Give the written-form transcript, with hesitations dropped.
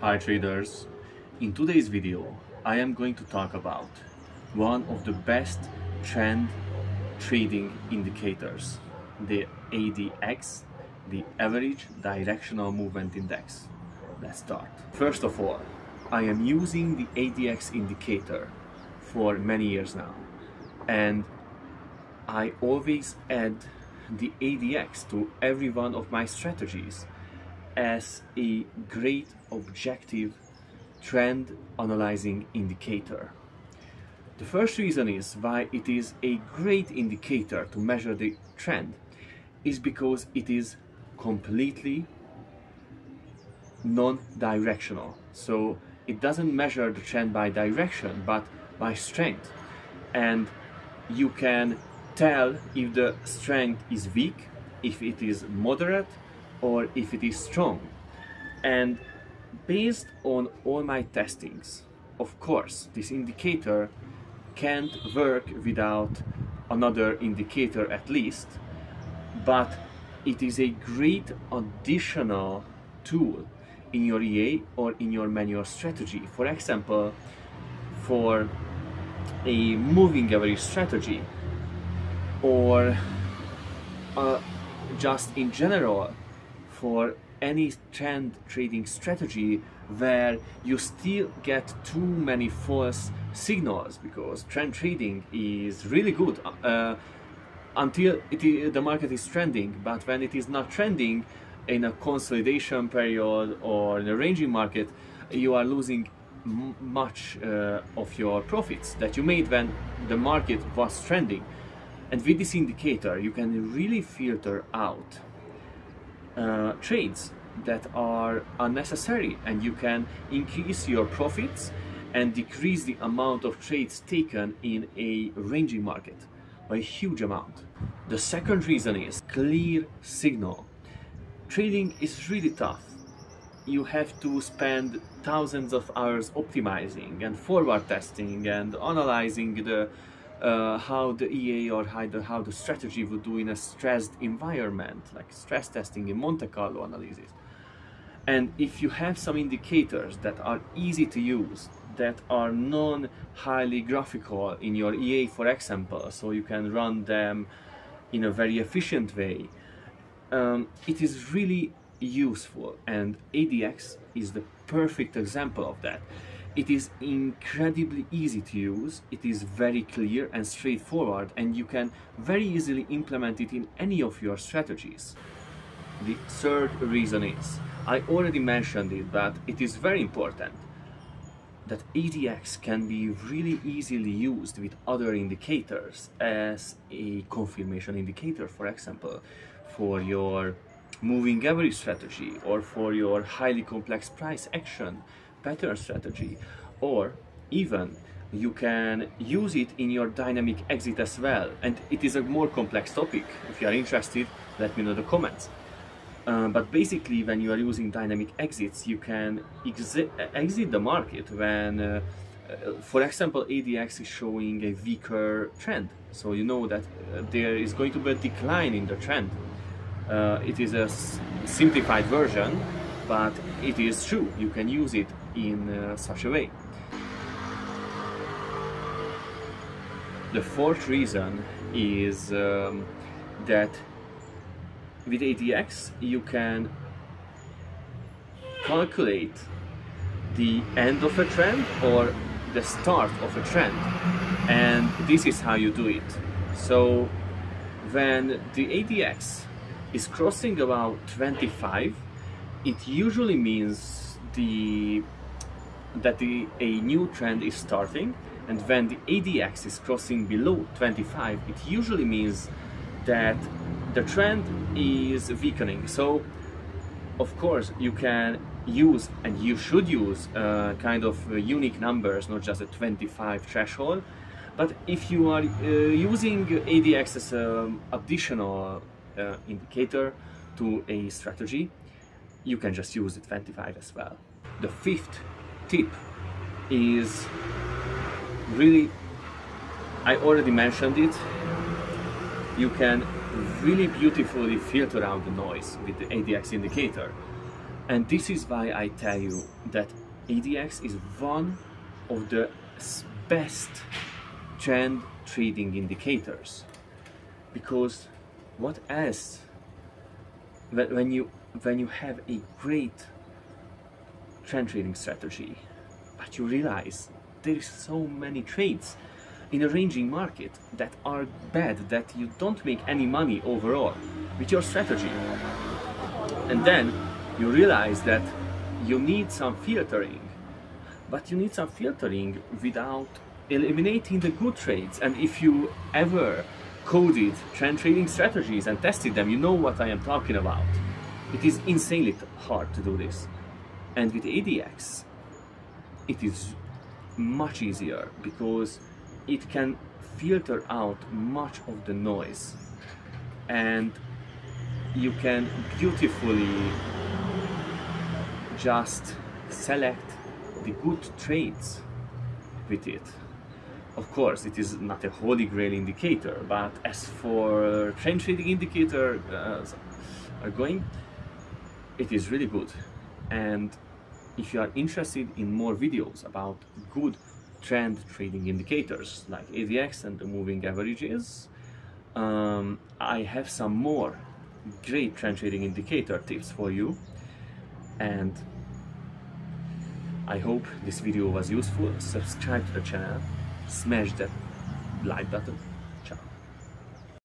Hi traders, in today's video I am going to talk about one of the best trend trading indicators, the ADX, the Average Directional Movement Index. Let's start. First of all, I am using the ADX indicator for many years now, and I always add the ADX to every one of my strategies as a great objective trend analyzing indicator. The first reason is why it is a great indicator to measure the trend is because it is completely non-directional. So it doesn't measure the trend by direction but by strength, and you can tell if the strength is weak, if it is moderate, or if it is strong. And based on all my testings, of course this indicator can't work without another indicator at least, but it is a great additional tool in your EA or in your manual strategy. For example, for a moving average strategy, or just in general for any trend trading strategy where you still get too many false signals, because trend trading is really good until the market is trending, but when it is not trending in a consolidation period or in a ranging market, you are losing much of your profits that you made when the market was trending. And with this indicator you can really filter out trades that are unnecessary, and you can increase your profits and decrease the amount of trades taken in a ranging market by a huge amount. The second reason is clear signal. Trading is really tough. You have to spend thousands of hours optimizing and forward testing and analyzing the how the EA or how the strategy would do in a stressed environment, like stress testing in Monte Carlo analysis. And if you have some indicators that are easy to use, that are non-highly graphical in your EA, for example, so you can run them in a very efficient way, it is really useful, and ADX is the perfect example of that. It is incredibly easy to use, it is very clear and straightforward, and you can very easily implement it in any of your strategies. The third reason is, I already mentioned it, but it is very important, that ADX can be really easily used with other indicators as a confirmation indicator, for example, for your moving average strategy, or for your highly complex price action pattern strategy, or even you can use it in your dynamic exit as well. And it is a more complex topic. If you are interested, let me know in the comments. But basically, when you are using dynamic exits, you can exit the market when, for example, ADX is showing a weaker trend. So you know that there is going to be a decline in the trend. It is a simplified version, but it is true. You can use it in such a way. The fourth reason is that with ADX you can calculate the end of a trend or the start of a trend, and this is how you do it. So when the ADX is crossing about 25, it usually means that a new trend is starting, and when the ADX is crossing below 25, it usually means that the trend is weakening. So of course you can use, and you should use, kind of unique numbers, not just a 25 threshold. But if you are using ADX as an additional indicator to a strategy, you can just use the 25 as well. The fifth tip is really, I already mentioned it, you can really beautifully filter out the noise with the ADX indicator. And this is why I tell you that ADX is one of the best trend trading indicators. Because what else, when you have a great trend trading strategy, but you realize there is so many trades in a ranging market that are bad, that you don't make any money overall with your strategy, and then you realize that you need some filtering, but you need some filtering without eliminating the good trades. And if you ever coded trend trading strategies and tested them, you know what I am talking about. It is insanely hard to do this. And with ADX, it is much easier because it can filter out much of the noise, and you can beautifully just select the good trades with it. Of course, it is not a holy grail indicator, but as for trend trading indicator are going, it is really good. And if you are interested in more videos about good trend trading indicators like ADX and the moving averages, I have some more great trend trading indicator tips for you. And I hope this video was useful. Subscribe to the channel, smash that like button,